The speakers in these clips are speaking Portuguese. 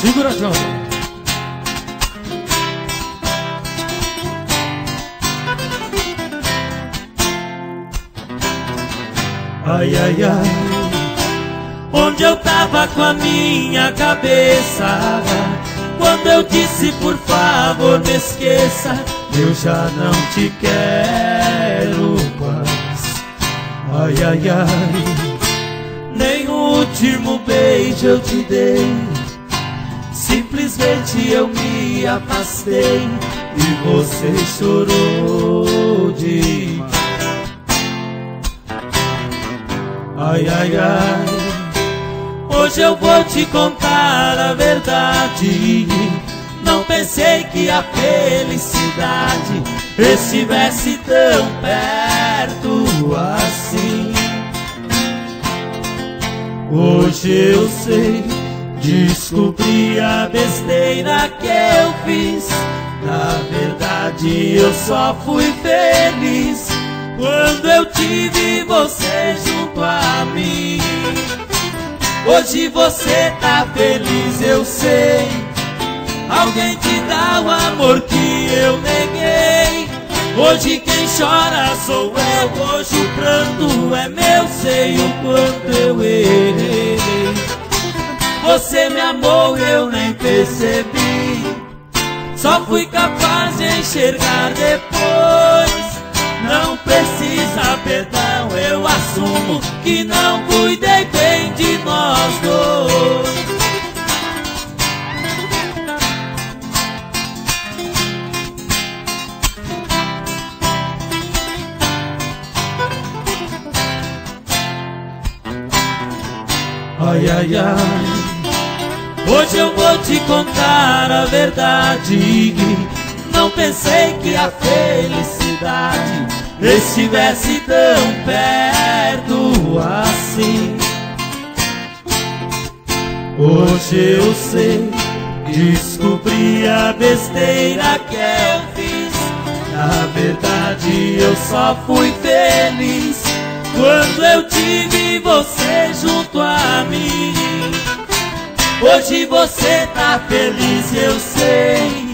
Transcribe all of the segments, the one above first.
Segura, João. Ai, ai, ai, onde eu tava com a minha cabeça quando eu disse por favor me esqueça? Eu já não te quero mais. Ai, ai, ai, nem o último beijo eu te dei. Simplesmente eu me afastei e você chorou demais. Ai, ai, ai, hoje eu vou te contar a verdade. Não pensei que a felicidade estivesse tão perto assim. Hoje eu sei, descobri a besteira que eu fiz. Na verdade eu só fui feliz quando eu tive você junto a mim. Hoje você tá feliz, eu sei. Alguém te dá o amor que eu neguei. Hoje quem chora sou eu. Hoje o pranto é meu, sei o quanto eu errei. Você me amou e eu nem percebi. Só fui capaz de enxergar depois. Não precisa perdão, eu assumo que não cuidei bem de nós dois. Ai, ai, ai, hoje eu vou te contar a verdade. Não pensei que a felicidade estivesse tão perto assim. Hoje eu sei, descobri a besteira que eu fiz. Na verdade eu só fui feliz quando eu tive você junto a mim. Hoje você tá feliz, eu sei.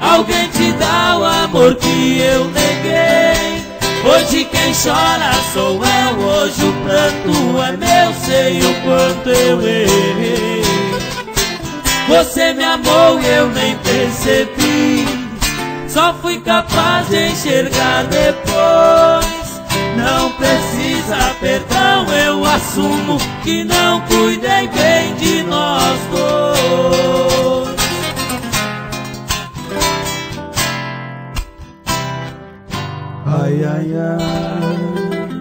Alguém te dá o amor que eu neguei. Hoje quem chora sou eu. Hoje o pranto é meu, sei o quanto eu errei. Você me amou e eu nem percebi. Só fui capaz de enxergar depois. Não precisa perdão, eu assumo que não cuidei bem de nós dois. Ai, ai, ai.